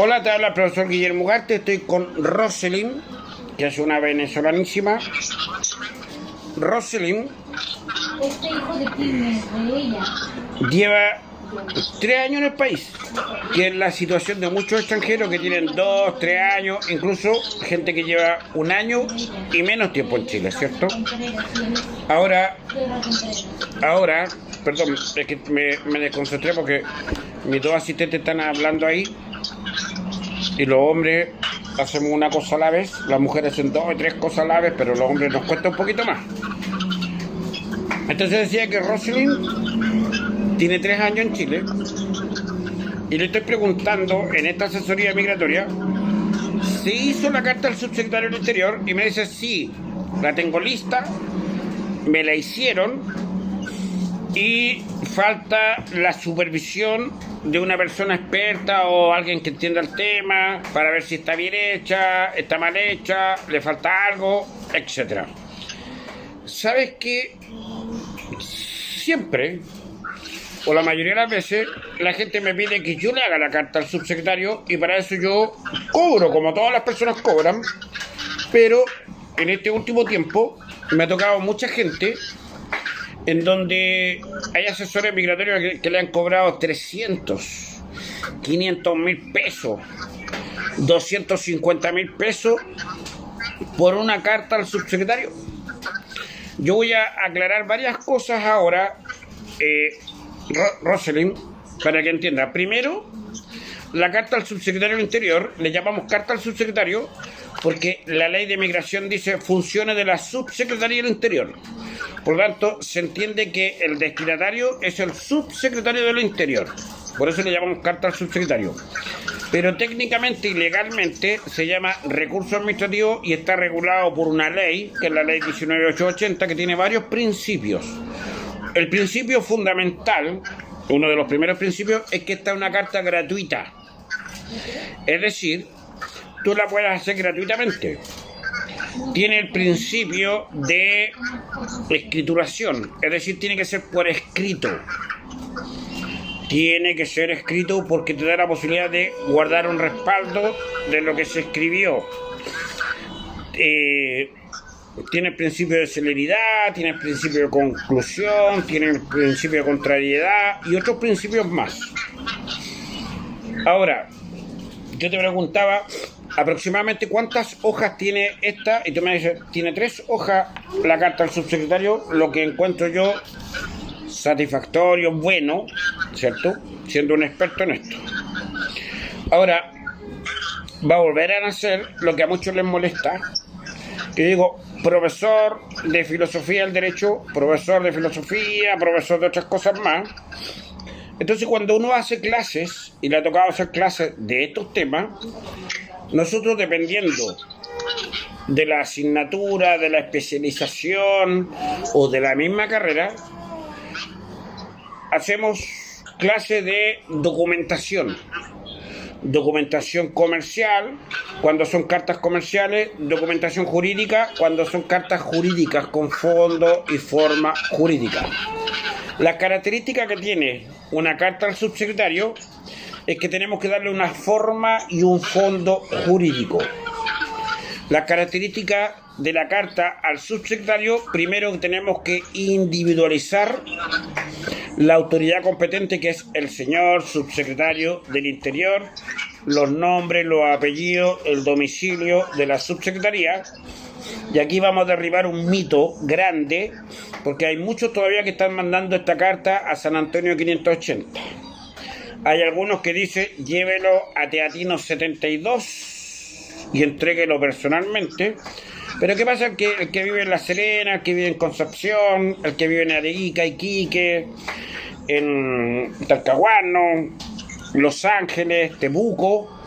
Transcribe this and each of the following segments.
Hola, te habla el profesor Guillermo Ugarte. Estoy con Roselyn, que es una venezolanísima. Roselyn Este hijo de quién es, de ella. lleva 3 años en el país, que es la situación de muchos extranjeros que tienen 2, 3 años, incluso gente que lleva 1 año y menos tiempo en Chile, ¿cierto? Ahora, perdón, es que me desconcentré porque mis 2 asistentes están hablando ahí y los hombres hacemos una cosa a la vez, las mujeres hacen 2 o 3 cosas a la vez, pero los hombres nos cuesta un poquito más. Entonces decía que Roselyn tiene 3 años en Chile y le estoy preguntando en esta asesoría migratoria si hizo la carta al subsecretario del Interior y me dice sí, la tengo lista, me la hicieron y falta la supervisión de una persona experta o alguien que entienda el tema para ver si está bien hecha, está mal hecha, le falta algo, etc. ¿Sabes qué? Siempre, o la mayoría de las veces, la gente me pide que yo le haga la carta al subsecretario y para eso yo cobro, como todas las personas cobran, pero en este último tiempo me ha tocado mucha gente en donde hay asesores migratorios que le han cobrado 300, 500.000 pesos, 250.000 pesos por una carta al subsecretario. Yo voy a aclarar varias cosas ahora, Roselyn, para que entienda. Primero, la carta al subsecretario del Interior, le llamamos carta al subsecretario porque la ley de migración dice funciones de la subsecretaría del Interior. Por lo tanto, se entiende que el destinatario es el subsecretario del Interior. Por eso le llamamos carta al subsecretario. Pero técnicamente y legalmente se llama recurso administrativo y está regulado por una ley, que es la ley 19.880, que tiene varios principios. El principio fundamental, uno de los primeros principios, es que esta es una carta gratuita. Es decir, tú la puedes hacer gratuitamente. Tiene el principio de escrituración, es decir, tiene que ser por escrito. Tiene que ser escrito porque te da la posibilidad de guardar un respaldo de lo que se escribió. Tiene el principio de celeridad, tiene el principio de conclusión, tiene el principio de contrariedad y otros principios más. Ahora, yo te preguntaba aproximadamente cuántas hojas tiene esta y tú me dices, tiene 3 hojas la carta al subsecretario, lo que encuentro yo satisfactorio, bueno, ¿cierto? Siendo un experto en esto. Ahora, va a volver a nacer lo que a muchos les molesta, que digo, profesor de filosofía del derecho, profesor de filosofía, profesor de otras cosas más. Entonces, cuando uno hace clases, y le ha tocado hacer clases de estos temas, nosotros dependiendo de la asignatura, de la especialización o de la misma carrera, hacemos clases de documentación comercial cuando son cartas comerciales, documentación jurídica cuando son cartas jurídicas con fondo y forma jurídica. La característica que tiene una carta al subsecretario es que tenemos que darle una forma y un fondo jurídico. La característica de la carta al subsecretario, primero tenemos que individualizar la autoridad competente, que es el señor subsecretario del Interior, los nombres, los apellidos, el domicilio de la subsecretaría. Y aquí vamos a derribar un mito grande, porque hay muchos todavía que están mandando esta carta a San Antonio 580. Hay algunos que dicen, llévelo a Teatino 72 y entréguelo personalmente. Pero ¿qué pasa? El que vive en La Serena, el que vive en Concepción, el que vive en Arica, Iquique, en Talcahuano, Los Ángeles, Temuco,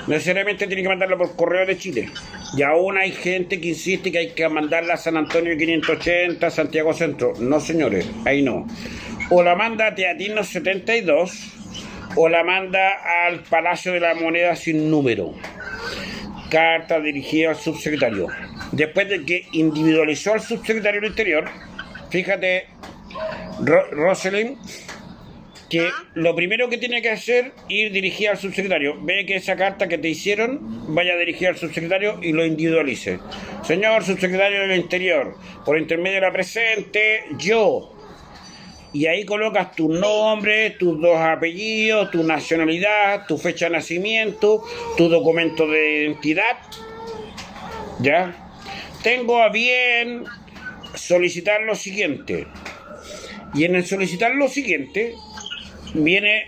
necesariamente tiene que mandarlo por correo de Chile. Y aún hay gente que insiste que hay que mandarla a San Antonio 580, Santiago Centro. No, señores, ahí no. O la manda a Teatino 72 o la manda al Palacio de la Moneda sin número. Carta dirigida al subsecretario. Después de que individualizó al subsecretario del Interior, fíjate, Roselyn, que lo primero que tiene que hacer es ir dirigida al subsecretario. Ve que esa carta que te hicieron vaya dirigida al subsecretario y lo individualice. Señor subsecretario del Interior, por intermedio de la presente, yo. Y ahí colocas tu nombre, tus dos apellidos, tu nacionalidad, tu fecha de nacimiento, tu documento de identidad. ¿Ya? Tengo a bien solicitar lo siguiente. Y en el solicitar lo siguiente viene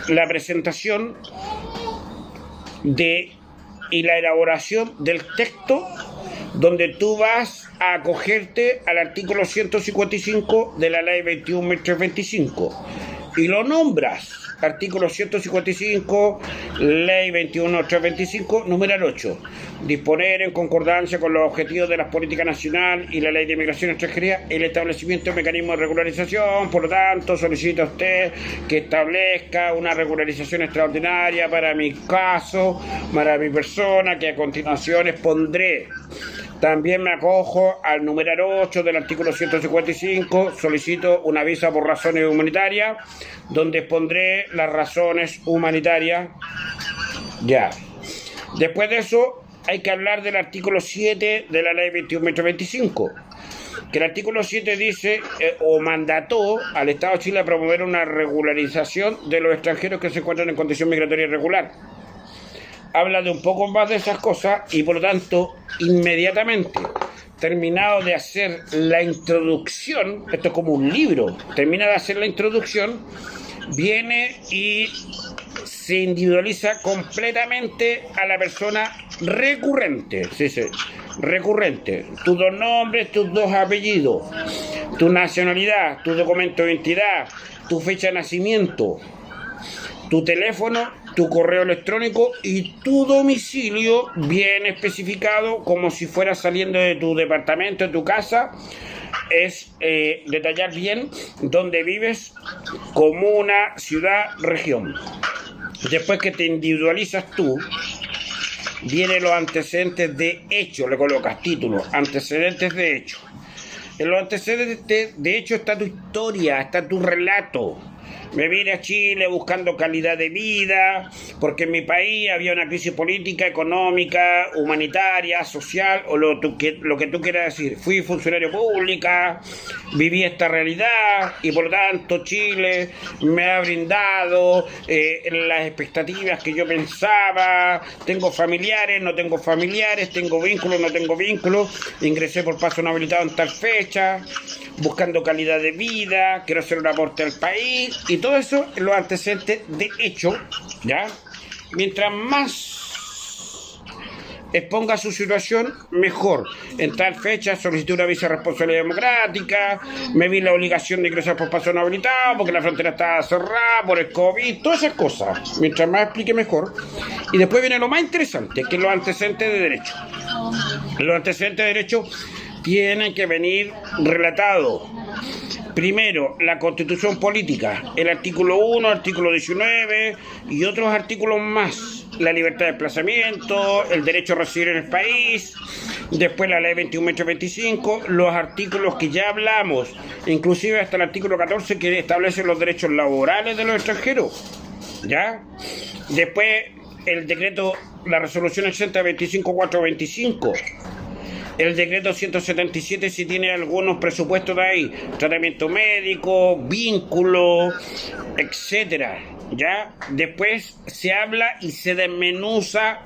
la presentación y la elaboración del texto donde tú vas a acogerte al artículo 155 de la ley 21.325 y lo nombras. Artículo 155, ley 21.325, numeral 8. Disponer en concordancia con los objetivos de las políticas nacional y la ley de inmigración y extranjería el establecimiento de mecanismos de regularización. Por lo tanto, solicita a usted que establezca una regularización extraordinaria para mi caso, para mi persona, que a continuación expondré. También me acojo al numeral 8 del artículo 155, solicito una visa por razones humanitarias, donde expondré las razones humanitarias. Ya. Después de eso, hay que hablar del artículo 7 de la ley 21.25, que el artículo 7 dice o mandató al Estado de Chile a promover una regularización de los extranjeros que se encuentran en condición migratoria irregular. Habla de un poco más de esas cosas y por lo tanto inmediatamente terminado de hacer la introducción, esto es como un libro, termina de hacer la introducción, viene y se individualiza completamente a la persona recurrente, recurrente, tus dos nombres, tus dos apellidos, tu nacionalidad, tu documento de identidad, tu fecha de nacimiento, tu teléfono, tu correo electrónico y tu domicilio bien especificado como si fuera saliendo de tu departamento, de tu casa. Es detallar bien dónde vives, comuna, ciudad, región. Después que te individualizas tú, vienen los antecedentes de hecho, le colocas título, antecedentes de hecho. En los antecedentes de hecho está tu historia, está tu relato. Me vine a Chile buscando calidad de vida, porque en mi país había una crisis política, económica, humanitaria, social, o lo que tú quieras decir. Fui funcionario público, viví esta realidad, y por lo tanto Chile me ha brindado las expectativas que yo pensaba. Tengo familiares, no tengo familiares, tengo vínculos, no tengo vínculos. Ingresé por paso no habilitado en tal fecha, buscando calidad de vida, quiero hacer un aporte al país, y todo eso en los antecedentes de hecho, ¿ya? Mientras más exponga su situación, mejor. En tal fecha solicité una visa de responsabilidad democrática, me vi la obligación de ingresar por paso no habilitado, porque la frontera estaba cerrada, por el COVID, todas esas cosas. Mientras más explique, mejor. Y después viene lo más interesante, que es los antecedentes de derecho. Los antecedentes de derecho tienen que venir relatados. Primero, la Constitución Política, el artículo 1, artículo 19 y otros artículos más. La libertad de desplazamiento, el derecho a residir en el país, después la ley 21.25, los artículos que ya hablamos, inclusive hasta el artículo 14 que establece los derechos laborales de los extranjeros. ¿Ya? Después, el decreto, la resolución 80.25.425. El decreto 177 si tiene algunos presupuestos de ahí, tratamiento médico, vínculo, etcétera, ¿ya? Después se habla y se desmenuza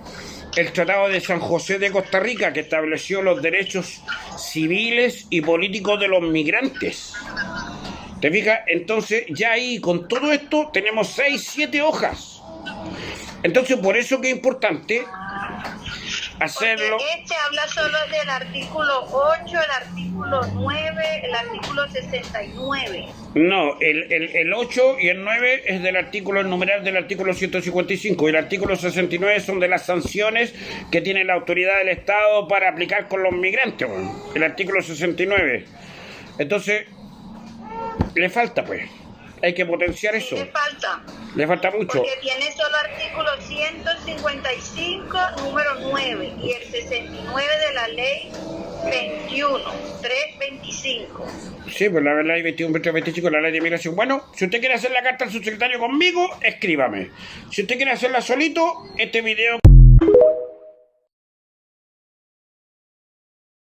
el Tratado de San José de Costa Rica, que estableció los derechos civiles y políticos de los migrantes. ¿Te fijas? Entonces ya ahí con todo esto tenemos 6, 7 hojas. Entonces por eso que es importante hacerlo. Porque este habla solo del artículo 8, el artículo 9, el artículo 69. No, el 8 y el 9 es del artículo, el numeral del artículo 155, y el artículo 69 son de las sanciones que tiene la autoridad del Estado para aplicar con los migrantes, el artículo 69. Entonces, le falta pues. Hay que potenciar eso. Le falta mucho. Porque tiene solo artículo 155, número 9, y el 69 de la ley 21, 325. Sí, pues la ley 21, 25, la ley de inmigración. Bueno, si usted quiere hacer la carta al subsecretario conmigo, escríbame. Si usted quiere hacerla solito, este video...